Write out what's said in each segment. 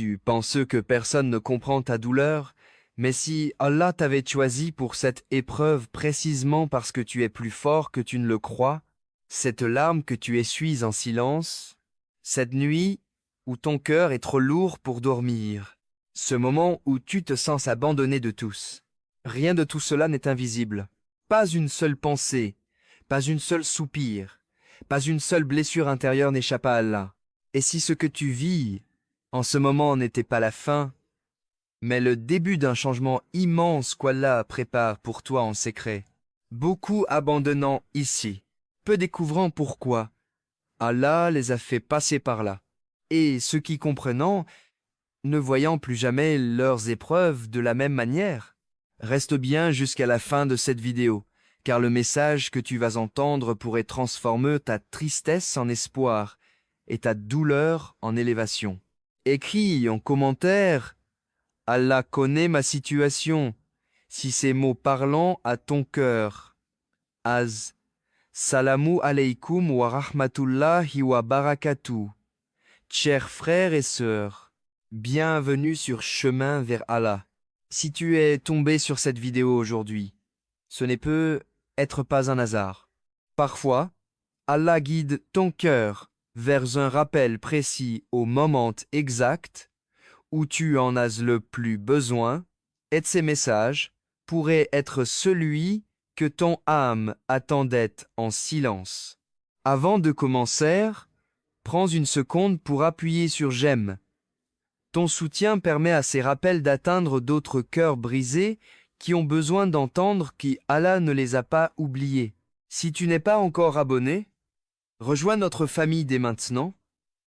Tu penses que personne ne comprend ta douleur, mais si Allah t'avait choisi pour cette épreuve précisément parce que tu es plus fort que tu ne le crois, cette larme que tu essuies en silence, cette nuit où ton cœur est trop lourd pour dormir, ce moment où tu te sens abandonné de tous, rien de tout cela n'est invisible. Pas une seule pensée, pas une seule soupir, pas une seule blessure intérieure n'échappe à Allah. Et si ce que tu vis en ce moment n'était pas la fin, mais le début d'un changement immense qu'Allah prépare pour toi en secret, beaucoup abandonnant ici, peu découvrant pourquoi, Allah les a fait passer par là, et ceux qui comprenant, ne voyant plus jamais leurs épreuves de la même manière. Reste bien jusqu'à la fin de cette vidéo, car le message que tu vas entendre pourrait transformer ta tristesse en espoir et ta douleur en élévation. Écris en commentaire « Allah connaît ma situation » si ces mots parlant à ton cœur. Az. Salamu alaykum wa rahmatullahi wa barakatuh. Chers frères et sœurs, bienvenue sur Chemin vers Allah. Si tu es tombé sur cette vidéo aujourd'hui, ce ne peut être pas un hasard. Parfois, Allah guide ton cœur vers un rappel précis au moment exact où tu en as le plus besoin, et ces messages pourraient être celui que ton âme attendait en silence. Avant de commencer, prends une seconde pour appuyer sur j'aime. Ton soutien permet à ces rappels d'atteindre d'autres cœurs brisés qui ont besoin d'entendre qu'Allah ne les a pas oubliés. Si tu n'es pas encore abonné, rejoins notre famille dès maintenant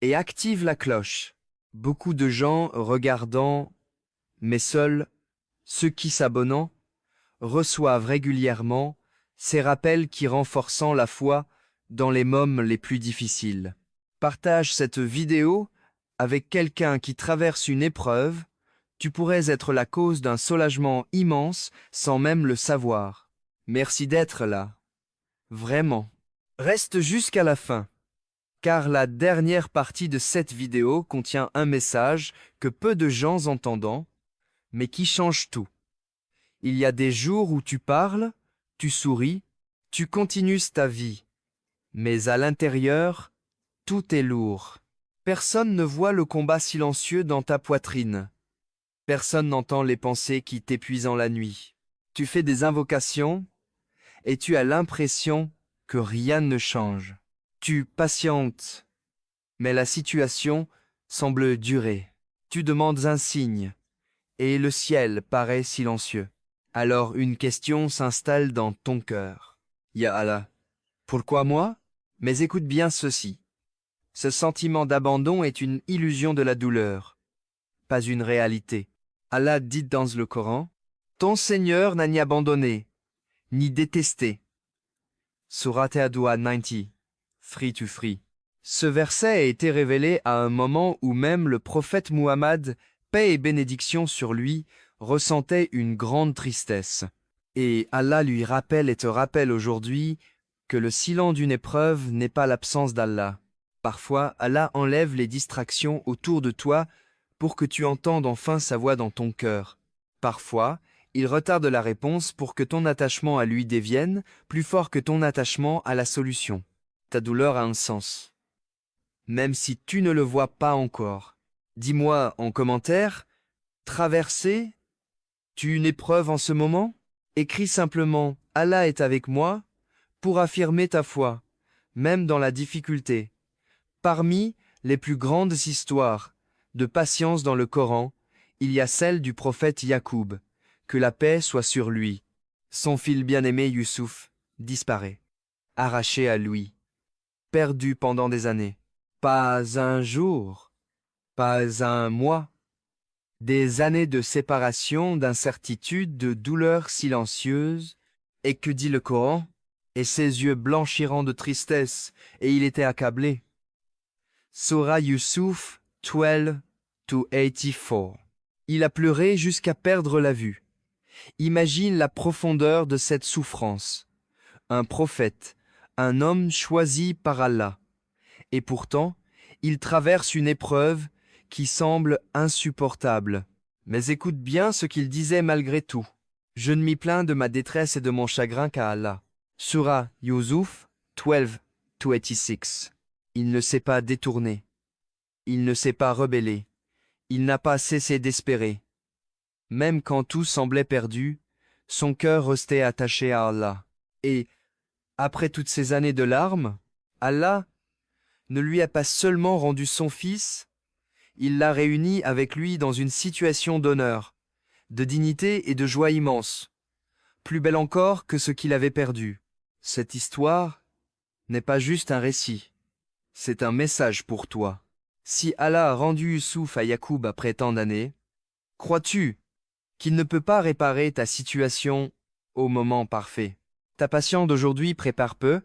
et active la cloche. Beaucoup de gens regardant, mais seuls ceux qui s'abonnent, reçoivent régulièrement ces rappels qui renforcent la foi dans les moments les plus difficiles. Partage cette vidéo avec quelqu'un qui traverse une épreuve, tu pourrais être la cause d'un soulagement immense sans même le savoir. Merci d'être là. Vraiment. Reste jusqu'à la fin, car la dernière partie de cette vidéo contient un message que peu de gens entendent, mais qui change tout. Il y a des jours où tu parles, tu souris, tu continues ta vie, mais à l'intérieur, tout est lourd. Personne ne voit le combat silencieux dans ta poitrine. Personne n'entend les pensées qui t'épuisent en la nuit. Tu fais des invocations et tu as l'impression que rien ne change. Tu patientes, mais la situation semble durer. Tu demandes un signe et le ciel paraît silencieux. Alors une question s'installe dans ton cœur. Ya Allah, pourquoi moi? Mais écoute bien ceci. Ce sentiment d'abandon est une illusion de la douleur, pas une réalité. Allah dit dans le Coran, « Ton Seigneur n'a ni abandonné, ni détesté. » Surat Ad-Dua 90, Free to Free. Ce verset a été révélé à un moment où même le prophète Muhammad, paix et bénédiction sur lui, ressentait une grande tristesse. Et Allah lui rappelle et te rappelle aujourd'hui que le silence d'une épreuve n'est pas l'absence d'Allah. Parfois, Allah enlève les distractions autour de toi pour que tu entendes enfin sa voix dans ton cœur. Parfois, il retarde la réponse pour que ton attachement à lui devienne plus fort que ton attachement à la solution. Ta douleur a un sens. Même si tu ne le vois pas encore. Dis-moi en commentaire, traverses-tu une épreuve en ce moment? Écris simplement « Allah est avec moi » pour affirmer ta foi, même dans la difficulté. Parmi les plus grandes histoires de patience dans le Coran, il y a celle du prophète Yacoub, que la paix soit sur lui. Son fils bien-aimé Youssouf disparaît, arraché à lui, perdu pendant des années. Pas un jour, pas un mois, des années de séparation, d'incertitude, de douleurs silencieuses. Et que dit le Coran? Et ses yeux blanchirant de tristesse, et il était accablé. Surah Youssouf 12-84. Il a pleuré jusqu'à perdre la vue. Imagine la profondeur de cette souffrance. Un prophète, un homme choisi par Allah. Et pourtant, il traverse une épreuve qui semble insupportable. Mais écoute bien ce qu'il disait malgré tout. Je ne m'y plains de ma détresse et de mon chagrin qu'à Allah. Surah Yusuf 12:26. Il ne s'est pas détourné. Il ne s'est pas rebellé. Il n'a pas cessé d'espérer. Même quand tout semblait perdu, son cœur restait attaché à Allah. Et, après toutes ces années de larmes, Allah ne lui a pas seulement rendu son fils, il l'a réuni avec lui dans une situation d'honneur, de dignité et de joie immense, plus belle encore que ce qu'il avait perdu. Cette histoire n'est pas juste un récit, c'est un message pour toi. Si Allah a rendu Youssouf à Yacoub après tant d'années, crois-tu qu'il ne peut pas réparer ta situation au moment parfait? Ta patience d'aujourd'hui prépare peu,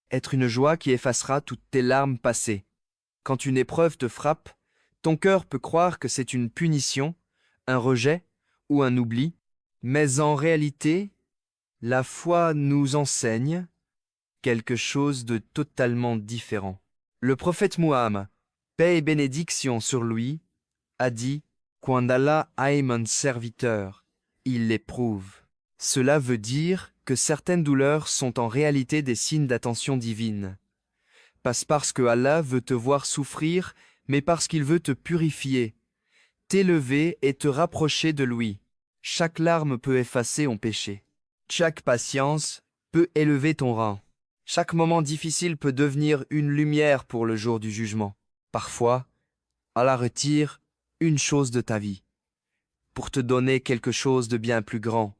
être une joie qui effacera toutes tes larmes passées. Quand une épreuve te frappe, ton cœur peut croire que c'est une punition, un rejet ou un oubli, mais en réalité, la foi nous enseigne quelque chose de totalement différent. Le prophète Muhammad, paix et bénédiction sur lui, a dit « Quand Allah aime un serviteur, il l'éprouve ». Cela veut dire que certaines douleurs sont en réalité des signes d'attention divine. Pas parce que Allah veut te voir souffrir, mais parce qu'il veut te purifier, t'élever et te rapprocher de lui. Chaque larme peut effacer ton péché. Chaque patience peut élever ton rang. Chaque moment difficile peut devenir une lumière pour le jour du jugement. Parfois, Allah retire une chose de ta vie pour te donner quelque chose de bien plus grand,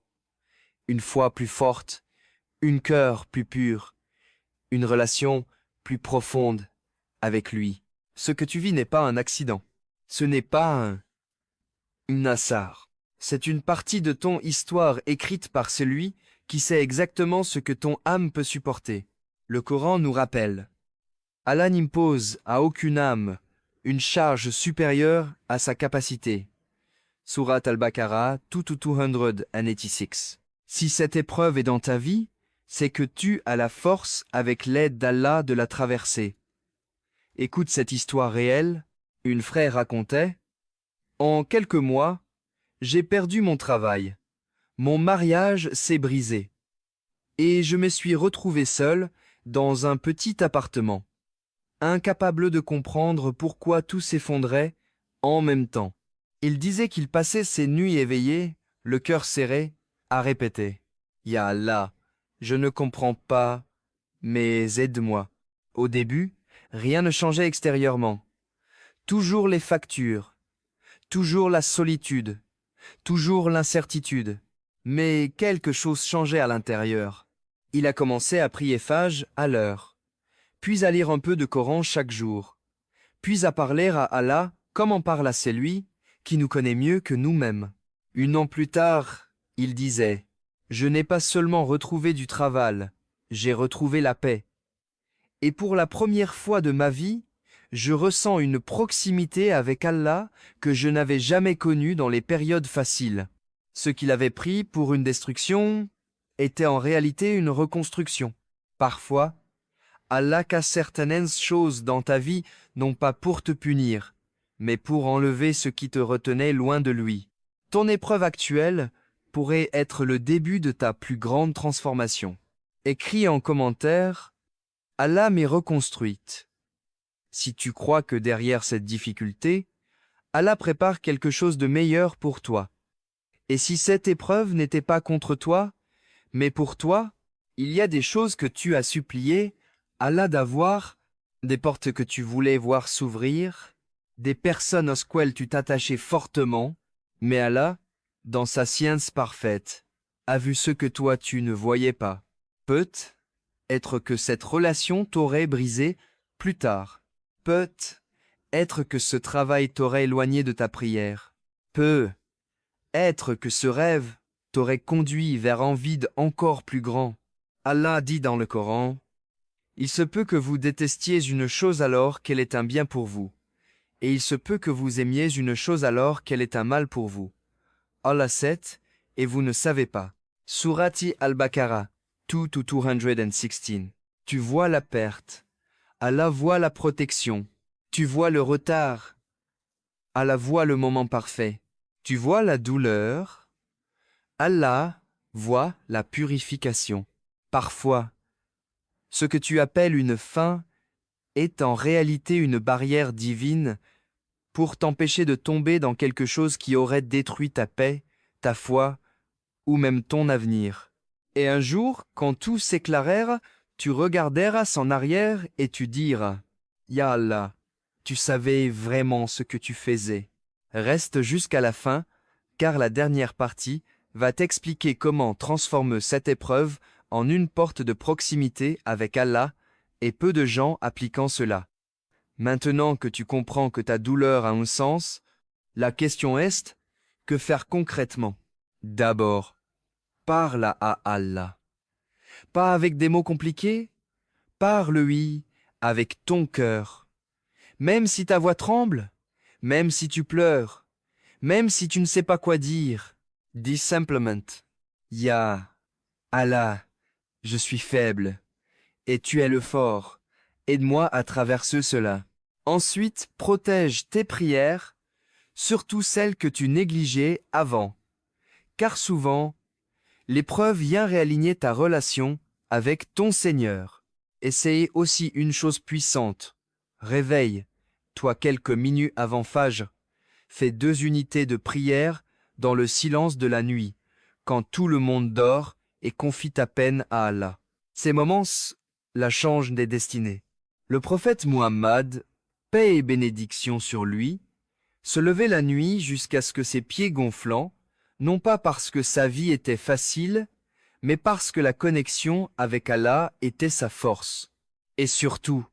une foi plus forte, un cœur plus pur, une relation plus profonde avec lui. Ce que tu vis n'est pas un accident. Ce n'est pas un hasard. C'est une partie de ton histoire écrite par celui qui sait exactement ce que ton âme peut supporter. Le Coran nous rappelle: Allah n'impose à aucune âme une charge supérieure à sa capacité. Surat Al-Baqarah 286. Si cette épreuve est dans ta vie, c'est que tu as la force, avec l'aide d'Allah, de la traverser. Écoute cette histoire réelle. Une frère racontait: en quelques mois, j'ai perdu mon travail. Mon mariage s'est brisé. Et je me suis retrouvé seul dans un petit appartement, incapable de comprendre pourquoi tout s'effondrait en même temps. Il disait qu'il passait ses nuits éveillé, le cœur serré, à répéter: Ya Allah, je ne comprends pas, mais aide-moi. Au début, rien ne changeait extérieurement. Toujours les factures, toujours la solitude, toujours l'incertitude. Mais quelque chose changeait à l'intérieur. Il a commencé à prier Fajr à l'heure, puis à lire un peu de Coran chaque jour, puis à parler à Allah comme en parle à celui qui nous connaît mieux que nous-mêmes. 1 an plus tard, il disait: je n'ai pas seulement retrouvé du travail, j'ai retrouvé la paix. Et pour la première fois de ma vie, je ressens une proximité avec Allah que je n'avais jamais connue dans les périodes faciles. Ce qu'il avait pris pour une destruction était en réalité une reconstruction. Parfois, Allah casse certaines choses dans ta vie non pas pour te punir, mais pour enlever ce qui te retenait loin de lui. Ton épreuve actuelle pourrait être le début de ta plus grande transformation. Écris en commentaire: Allah m'est reconstruite. Si tu crois que derrière cette difficulté, Allah prépare quelque chose de meilleur pour toi. Et si cette épreuve n'était pas contre toi, mais pour toi, il y a des choses que tu as supplié Allah d'avoir, des portes que tu voulais voir s'ouvrir, des personnes auxquelles tu t'attachais fortement, mais Allah, dans sa science parfaite, a vu ce que toi tu ne voyais pas. Peut-être que cette relation t'aurait brisé plus tard. Peut-être que ce travail t'aurait éloigné de ta prière. Peut-être que ce rêve t'aurait conduit vers un vide encore plus grand. Allah dit dans le Coran: il se peut que vous détestiez une chose alors qu'elle est un bien pour vous, et il se peut que vous aimiez une chose alors qu'elle est un mal pour vous. Allah sait, et vous ne savez pas. Surati Al-Baqarah 2:216. Tu vois la perte. Allah voit la protection. Tu vois le retard. Allah voit le moment parfait. Tu vois la douleur. Allah voit la purification. Parfois, ce que tu appelles une fin est en réalité une barrière divine pour t'empêcher de tomber dans quelque chose qui aurait détruit ta paix, ta foi ou même ton avenir. Et un jour, quand tout s'éclairera, tu regarderas en arrière et tu diras « Ya Allah, tu savais vraiment ce que tu faisais. » Reste jusqu'à la fin, car la dernière partie va t'expliquer comment transformer cette épreuve en une porte de proximité avec Allah, et peu de gens appliquant cela. Maintenant que tu comprends que ta douleur a un sens, la question est, que faire concrètement? D'abord, parle à Allah. Pas avec des mots compliqués, parle-lui avec ton cœur. Même si ta voix tremble, même si tu pleures, même si tu ne sais pas quoi dire, dis simplement « Ya Allah, je suis faible, et tu es le fort, aide-moi à traverser cela. » Ensuite, protège tes prières, surtout celles que tu négligeais avant, car souvent, l'épreuve vient réaligner ta relation avec ton Seigneur. Essaye aussi une chose puissante. Réveille, toi quelques minutes avant Fajr. Fais 2 unités de prière dans le silence de la nuit, quand tout le monde dort et confie ta peine à Allah. Ces moments la changent des destinées. Le prophète Muhammad, paix et bénédiction sur lui, se levait la nuit jusqu'à ce que ses pieds gonflants, non pas parce que sa vie était facile, mais parce que la connexion avec Allah était sa force. Et surtout,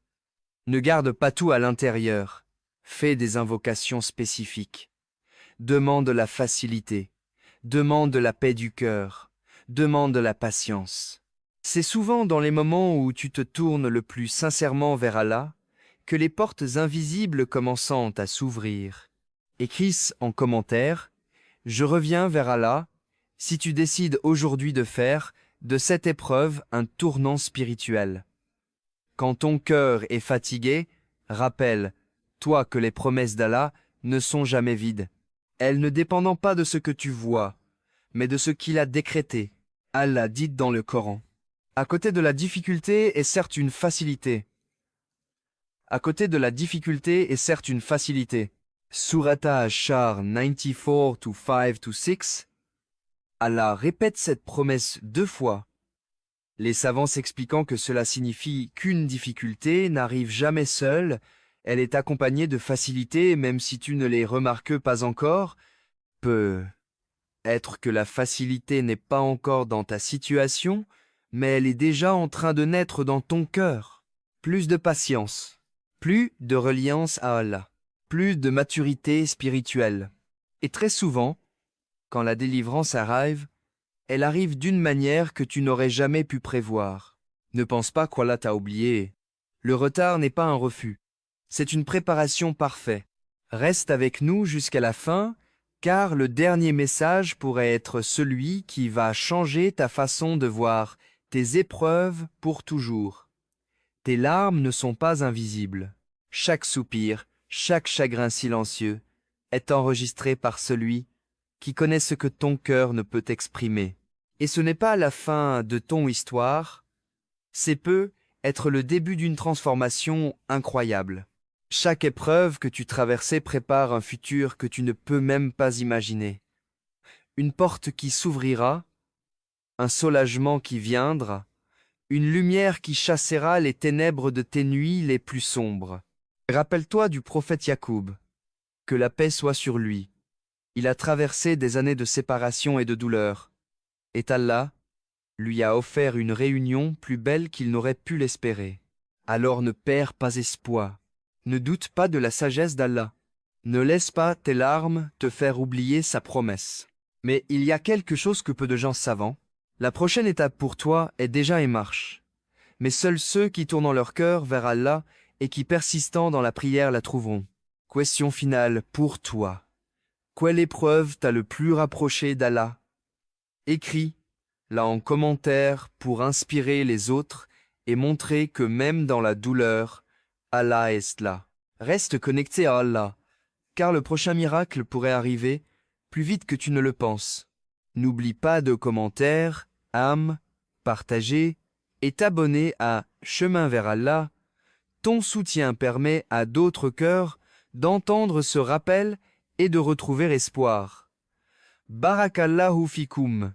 ne garde pas tout à l'intérieur, fais des invocations spécifiques. Demande la facilité, demande la paix du cœur, demande la patience. C'est souvent dans les moments où tu te tournes le plus sincèrement vers Allah que les portes invisibles commencent à s'ouvrir. Écris en commentaire « Je reviens vers Allah » si tu décides aujourd'hui de faire de cette épreuve un tournant spirituel. Quand ton cœur est fatigué, rappelle, toi, que les promesses d'Allah ne sont jamais vides. Elles ne dépendent pas de ce que tu vois, mais de ce qu'il a décrété. Allah dit dans le Coran. À côté de la difficulté est certes une facilité. À côté de la difficulté est certes une facilité. Surata Ash-Shar 94-5-6. Allah répète cette promesse 2 fois. Les savants s'expliquant que cela signifie qu'une difficulté n'arrive jamais seule, elle est accompagnée de facilité même si tu ne les remarques pas encore, peut être que la facilité n'est pas encore dans ta situation, mais elle est déjà en train de naître dans ton cœur. Plus de patience, plus de reliance à Allah, plus de maturité spirituelle. Et très souvent, quand la délivrance arrive, elle arrive d'une manière que tu n'aurais jamais pu prévoir. Ne pense pas qu'Allah t'a oublié. Le retard n'est pas un refus. C'est une préparation parfaite. Reste avec nous jusqu'à la fin, car le dernier message pourrait être celui qui va changer ta façon de voir tes épreuves pour toujours. Tes larmes ne sont pas invisibles. Chaque soupir, chaque chagrin silencieux est enregistré par celui qui connaît ce que ton cœur ne peut exprimer. Et ce n'est pas la fin de ton histoire, c'est peut être le début d'une transformation incroyable. Chaque épreuve que tu traversais prépare un futur que tu ne peux même pas imaginer. Une porte qui s'ouvrira, un soulagement qui viendra, une lumière qui chassera les ténèbres de tes nuits les plus sombres. Rappelle-toi du prophète Yacoub, que la paix soit sur lui. Il a traversé des années de séparation et de douleur, et Allah lui a offert une réunion plus belle qu'il n'aurait pu l'espérer. Alors ne perds pas espoir, ne doute pas de la sagesse d'Allah, ne laisse pas tes larmes te faire oublier sa promesse. Mais il y a quelque chose que peu de gens savent. La prochaine étape pour toi est déjà en marche. Mais seuls ceux qui tournent leur cœur vers Allah et qui persistant dans la prière la trouveront. Question finale pour toi. Quelle épreuve t'a le plus rapproché d'Allah? Écris là en commentaire pour inspirer les autres et montrer que même dans la douleur, Allah est là. Reste connecté à Allah, car le prochain miracle pourrait arriver plus vite que tu ne le penses. N'oublie pas de commentaire, âme, partager et t'abonner à Chemin vers Allah. Ton soutien permet à d'autres cœurs d'entendre ce rappel et de retrouver espoir. Barakallahu fikoum.